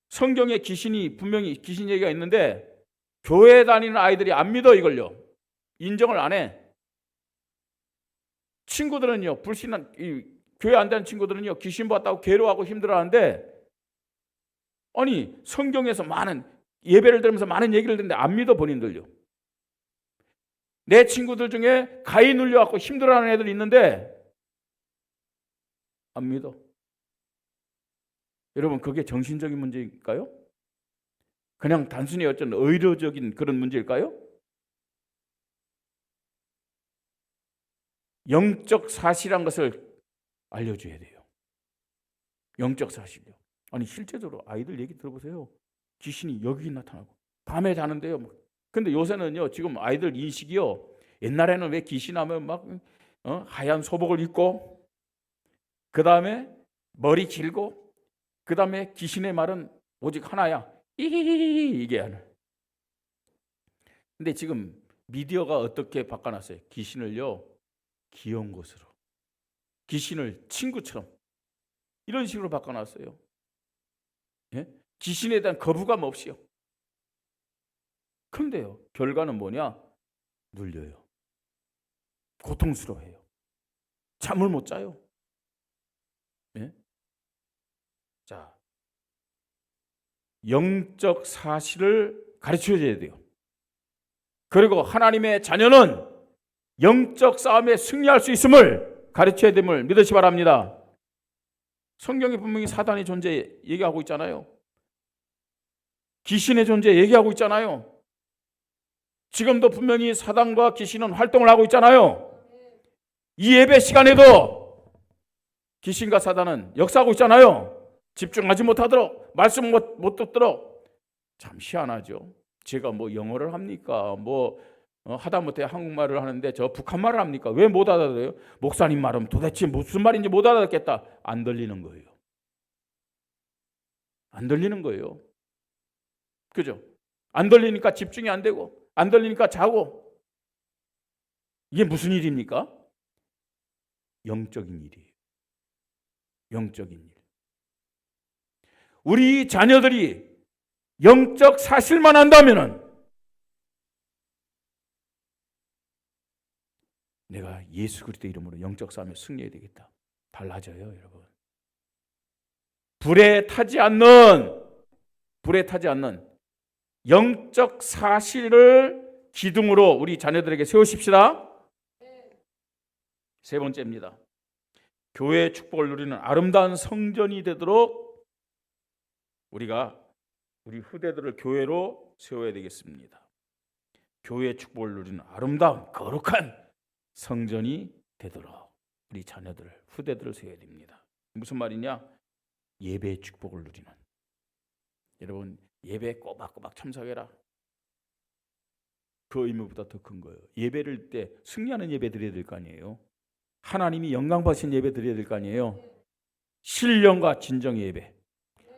성경에 귀신이 분명히 귀신 얘기가 있는데 교회 다니는 아이들이 안 믿어 이걸요. 인정을 안 해. 친구들은요 불신한 교회 안 다니는 친구들은요 귀신 봤다고 괴로워하고 힘들어하는데 아니 성경에서 많은 예배를 들으면서 많은 얘기를 듣는데 안 믿어 본인들요. 내 친구들 중에 가위 눌려갖고 힘들어하는 애들 있는데 안 믿어. 여러분 그게 정신적인 문제일까요? 그냥 단순히 어떤 의료적인 그런 문제일까요? 영적 사실한 것을 알려줘야 돼요. 영적 사실이요. 아니 실제적으로 아이들 얘기 들어보세요. 귀신이 여기 나타나고 밤에 자는데요. 근데 요새는요 지금 아이들 인식이요. 옛날에는 왜 귀신하면 막 하얀 소복을 입고 그 다음에 머리 길고 그 다음에 귀신의 말은 오직 하나야. 이히히히 이게 하나. 근데 지금 미디어가 어떻게 바꿔놨어요? 귀신을요 귀여운 것으로, 귀신을 친구처럼 이런 식으로 바꿔놨어요. 예? 귀신에 대한 거부감 없이요. 그런데요 결과는 뭐냐? 눌려요. 고통스러워해요. 잠을 못 자요. 예? 자, 영적 사실을 가르쳐줘야 돼요. 그리고 하나님의 자녀는 영적 싸움에 승리할 수 있음을 가르쳐야 됨을 믿으시 바랍니다. 성경에 분명히 사단의 존재 얘기하고 있잖아요. 귀신의 존재 얘기하고 있잖아요. 지금도 분명히 사단과 귀신은 활동을 하고 있잖아요. 이 예배 시간에도 귀신과 사단은 역사하고 있잖아요. 집중하지 못하도록, 말씀 못 듣도록. 참 희한하죠. 제가 뭐 영어를 합니까? 하다못해 한국말을 하는데 저 북한말을 합니까? 왜 못 알아들어요? 목사님 말은 도대체 무슨 말인지 못 알아듣겠다. 안 들리는 거예요. 안 들리는 거예요. 그죠? 안 들리니까 집중이 안 되고 안 들리니까 자고. 이게 무슨 일입니까? 영적인 일이에요. 영적인 일. 우리 자녀들이 영적 사실만 안다면은 내가 예수 그리스도 이름으로 영적 싸움에 승리해야 되겠다. 달라져요, 여러분. 불에 타지 않는 영적 사실을 기둥으로 우리 자녀들에게 세우십시다. 세 번째입니다. 교회의 축복을 누리는 아름다운 성전이 되도록 우리가 우리 후대들을 교회로 세워야 되겠습니다. 교회의 축복을 누리는 아름다운 거룩한 성전이 되도록 우리 자녀들, 후대들을 세워야 됩니다. 무슨 말이냐? 예배의 축복을 누리는. 여러분, 예배에 꼬박꼬박 참석해라. 그 의무보다 더 큰 거예요. 예배를 때 승리하는 예배 드려야 될 거 아니에요. 하나님이 영광 받으신 예배 드려야 될 거 아니에요. 신령과 진정의 예배.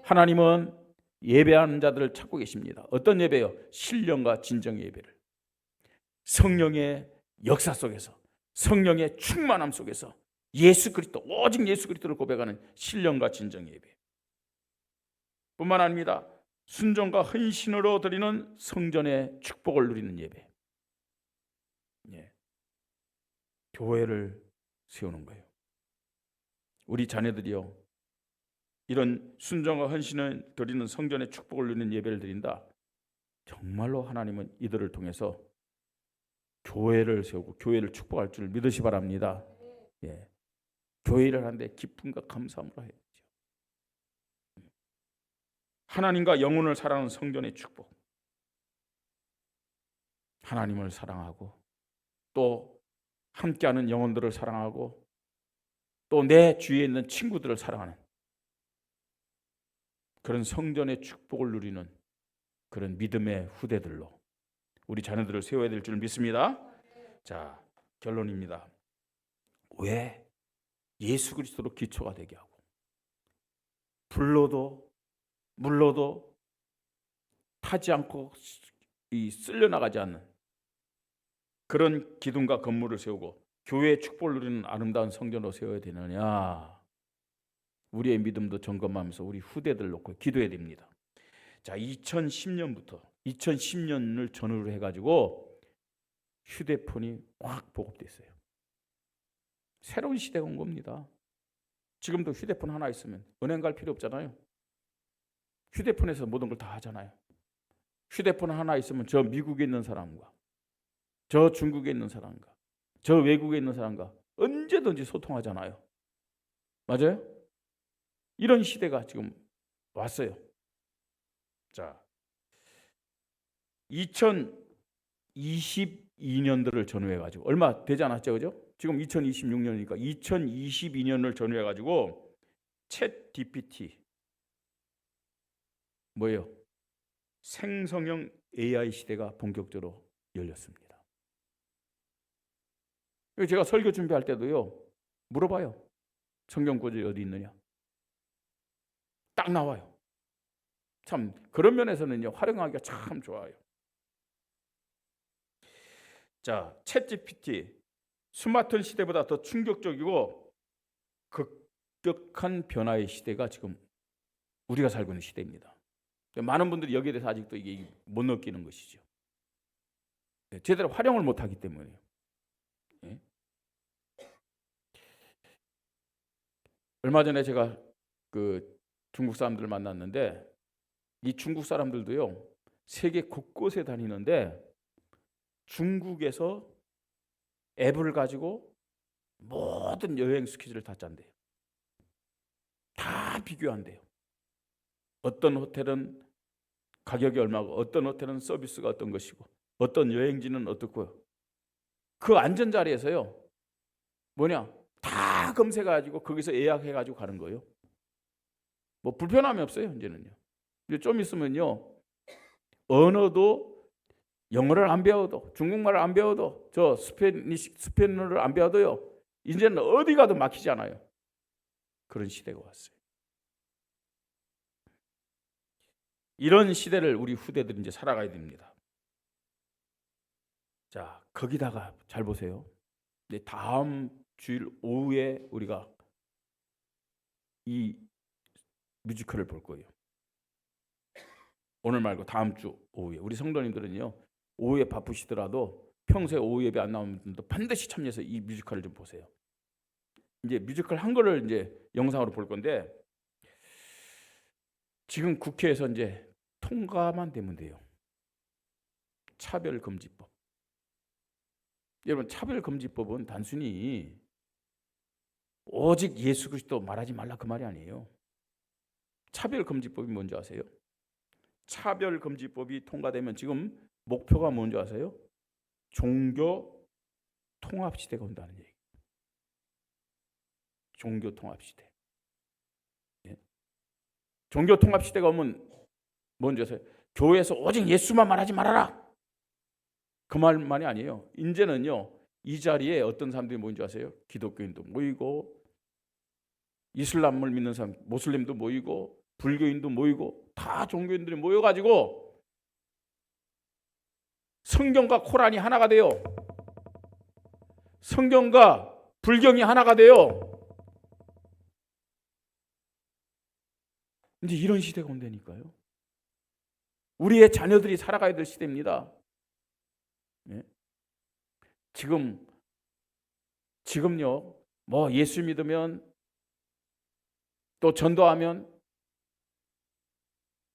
하나님은 예배하는 자들을 찾고 계십니다. 어떤 예배요? 신령과 진정의 예배를. 성령의 역사 속에서, 성령의 충만함 속에서 예수 그리스도, 오직 예수 그리스도를 고백하는 신령과 진정의 예배. 뿐만 아닙니다. 순종과 헌신으로 드리는 성전의 축복을 누리는 예배. 교회를 세우는 거예요. 우리 자녀들이요, 이런 순종과 헌신을 드리는 성전의 축복을 누리는 예배를 드린다. 정말로 하나님은 이들을 통해서 교회를 세우고 교회를 축복할 줄 믿으시 바랍니다. 교회를 하는데 기쁨과 감사함으로 해야죠. 하나님과 영혼을 사랑하는 성전의 축복. 하나님을 사랑하고 또 함께하는 영혼들을 사랑하고 또 내 주위에 있는 친구들을 사랑하는 그런 성전의 축복을 누리는 그런 믿음의 후대들로 우리 자녀들을 세워야 될 줄 믿습니다. 자, 결론입니다. 왜? 예수 그리스도로 기초가 되게 하고 불로도 물로도 타지 않고 쓸려나가지 않는 그런 기둥과 건물을 세우고 교회의 축복을 누리는 아름다운 성전으로 세워야 되느냐? 우리의 믿음도 점검하면서 우리 후대들 놓고 기도해야 됩니다. 자, 2010년을 전후로 해가지고 휴대폰이 확 보급됐어요. 새로운 시대가 온 겁니다. 지금도 휴대폰 하나 있으면 은행 갈 필요 없잖아요. 휴대폰에서 모든 걸 다 하잖아요. 휴대폰 하나 있으면 저 미국에 있는 사람과 저 중국에 있는 사람과 저 외국에 있는 사람과 언제든지 소통하잖아요. 맞아요? 이런 시대가 지금 왔어요. 자, 2022년도를 전후해가지고 얼마 되지 않았죠, 그죠? 지금 2026년이니까 2022년을 전후해가지고 챗 GPT 뭐예요? 생성형 AI 시대가 본격적으로 열렸습니다. 제가 설교 준비할 때도요 물어봐요. 성경 구절이 어디 있느냐? 딱 나와요. 참 그런 면에서는요 활용하기가 참 좋아요. 자, 챗 GPT 스마트 시대보다 더 충격적이고 급격한 변화의 시대가 지금 우리가 살고 있는 시대입니다. 많은 분들이 여기에 대해서 아직도 이게 못 느끼는 것이죠. 제대로 활용을 못하기 때문에요. 얼마 전에 제가 그 중국 사람들을 만났는데 이 중국 사람들도요 세계 곳곳에 다니는데 중국에서 앱을 가지고 모든 여행 스케줄을 다 짠대요. 다 비교한대요. 어떤 호텔은 가격이 얼마고 어떤 호텔은 서비스가 어떤 것이고 어떤 여행지는 어떻고요. 그 앉은 자리에서요 뭐냐 다 검색해가지고 거기서 예약해가지고 가는 거예요. 뭐 불편함이 없어요. 이제는요. 이제 좀 있으면요 언어도 영어를 안 배워도 중국말을 안 배워도 저 스페인어를 안 배워도요 이제는 어디 가도 막히지 않아요. 그런 시대가 왔어요. 이런 시대를 우리 후대들이 이제 살아가야 됩니다. 자, 거기다가 잘 보세요. 이제 다음 주일 오후에 우리가 이 뮤지컬을 볼 거예요. 오늘 말고 다음 주 오후에 우리 성도님들은요 오후에 바쁘시더라도 평소에 오후 예배 안 나오는 분도 반드시 참여해서 이 뮤지컬을 좀 보세요. 이제 뮤지컬 한 거를 이제 영상으로 볼 건데 지금 국회에서 이제 통과만 되면 돼요. 차별금지법. 여러분, 차별금지법은 단순히 오직 예수 그리스도 말하지 말라 그 말이 아니에요. 차별금지법이 뭔지 아세요? 차별금지법이 통과되면 지금 목표가 뭔지 아세요? 종교 통합시대가 온다는 얘기. 종교 통합시대. 예? 종교 통합시대가 오면 뭔지 아세요? 교회에서 오직 예수만 말하지 말아라. 그 말만이 아니에요. 이제는요, 이 자리에 어떤 사람들이 모인 줄 아세요? 기독교인도 모이고, 이슬람을 믿는 사람, 모슬림도 모이고, 불교인도 모이고, 다 종교인들이 모여가지고 성경과 코란이 하나가 돼요. 성경과 불경이 하나가 돼요. 이제 이런 시대가 온다니까요. 우리의 자녀들이 살아가야 될 시대입니다. 예? 지금요, 뭐 예수 믿으면 또 전도하면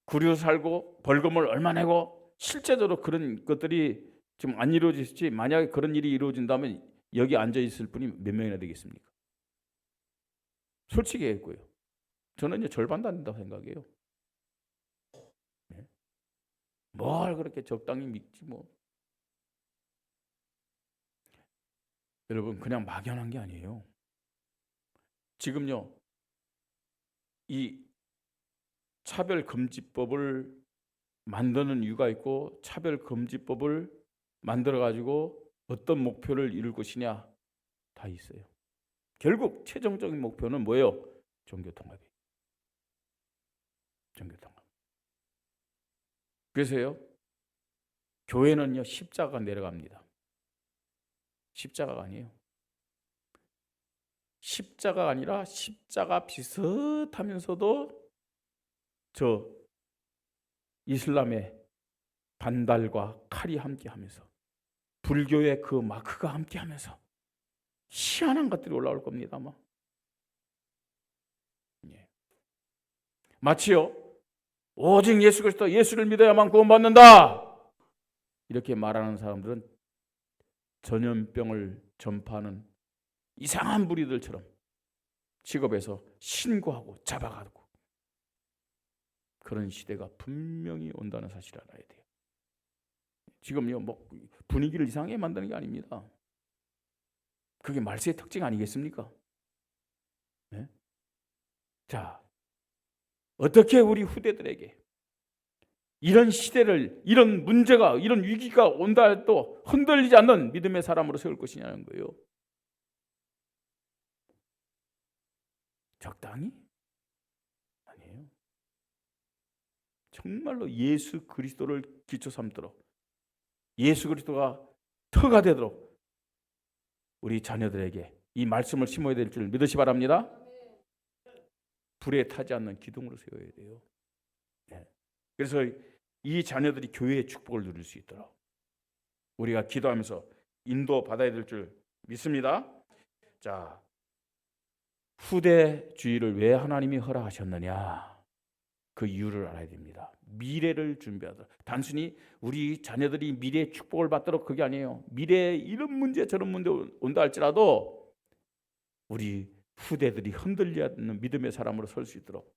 구류 살고 벌금을 얼마 내고, 실제적으로 그런 것들이 지금 안 이루어지지, 만약에 그런 일이 이루어진다면 여기 앉아 있을 분이 몇 명이나 되겠습니까? 솔직히 얘기했고요. 저는 이제 절반도 안 된다고 생각해요. 네. 뭘 그렇게 적당히 믿지 뭐. 여러분, 그냥 막연한 게 아니에요. 지금요, 이 차별금지법을 만드는 이유가 있고, 차별금지법을 만들어가지고 어떤 목표를 이룰 것이냐 다 있어요. 결국 최종적인 목표는 뭐예요? 종교통합이에요. 종교통합. 그래서요, 교회는요, 십자가가 내려갑니다. 십자가가 아니에요. 십자가가 아니라 십자가 비슷하면서도 저 이슬람의 반달과 칼이 함께하면서, 불교의 그 마크가 함께하면서 희한한 것들이 올라올 겁니다. 아마. 예. 마치요, 오직 예수 그리스도, 예수를 믿어야만 구원받는다, 이렇게 말하는 사람들은 전염병을 전파하는 이상한 무리들처럼 직업에서 신고하고 잡아가고, 그런 시대가 분명히 온다는 사실을 알아야 돼요. 지금요, 뭐 분위기를 이상하게 만드는 게 아닙니다. 그게 말세의 특징 아니겠습니까? 네? 자, 어떻게 우리 후대들에게 이런 시대를, 이런 문제가, 이런 위기가 온다 해도 흔들리지 않는 믿음의 사람으로 세울 것이냐는 거예요. 적당히? 아니에요. 정말로 예수 그리스도를 기초 삼도록, 예수 그리스도가 터가 되도록 우리 자녀들에게 이 말씀을 심어야 될 줄 믿으시 바랍니다. 불에 타지 않는 기둥으로 세워야 돼요. 네. 그래서 이 자녀들이 교회의 축복을 누릴 수 있도록 우리가 기도하면서 인도 받아야 될 줄 믿습니다. 자, 후대주의를 왜 하나님이 허락하셨느냐, 그 이유를 알아야 됩니다. 미래를 준비하다. 단순히 우리 자녀들이 미래의 축복을 받도록, 그게 아니에요. 미래에 이런 문제 저런 문제 온다 할지라도 우리 후대들이 흔들리지 않는 믿음의 사람으로 설 수 있도록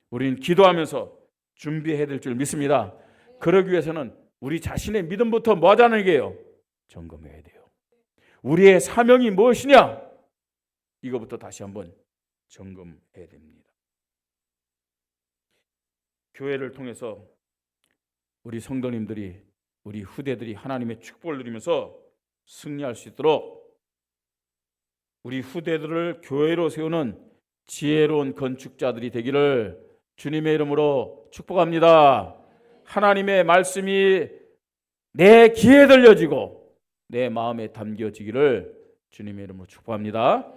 우리는 기도하면서 준비해야 될 줄 믿습니다. 그러기 위해서는 우리 자신의 믿음부터 뭐 하자는 얘기예요? 점검해야 돼요. 우리의 사명이 무엇이냐? 이거부터 다시 한번 점검해야 됩니다. 교회를 통해서 우리 성도님들이, 우리 후대들이 하나님의 축복을 누리면서 승리할 수 있도록 우리 후대들을 교회로 세우는 지혜로운 건축자들이 되기를 주님의 이름으로 축복합니다. 하나님의 말씀이 내 귀에 들려지고 내 마음에 담겨지기를 주님의 이름으로 축복합니다.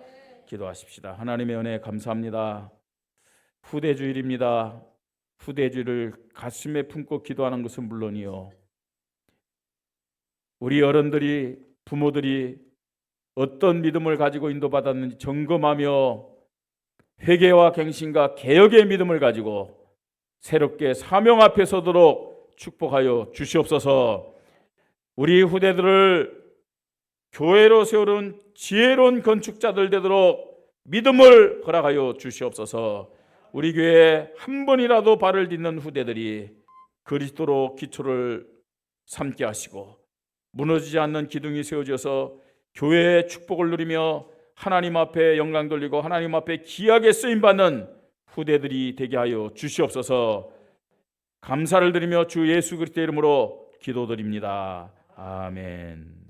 기도하십시다. 하나님의 은혜 감사합니다. 후대주일입니다. 후대주의를 가슴에 품고 기도하는 것은 물론이요, 우리 어른들이, 부모들이 어떤 믿음을 가지고 인도받았는지 점검하며 회개와 갱신과 개혁의 믿음을 가지고 새롭게 사명 앞에 서도록 축복하여 주시옵소서. 우리 후대들을 교회로 세우는 지혜로운 건축자들 되도록 믿음을 허락하여 주시옵소서. 우리 교회에 한 번이라도 발을 딛는 후대들이 그리스도로 기초를 삼게 하시고 무너지지 않는 기둥이 세워져서 교회의 축복을 누리며 하나님 앞에 영광 돌리고 하나님 앞에 귀하게 쓰임받는 후대들이 되게 하여 주시옵소서. 감사를 드리며 주 예수 그리스도의 이름으로 기도드립니다. 아멘.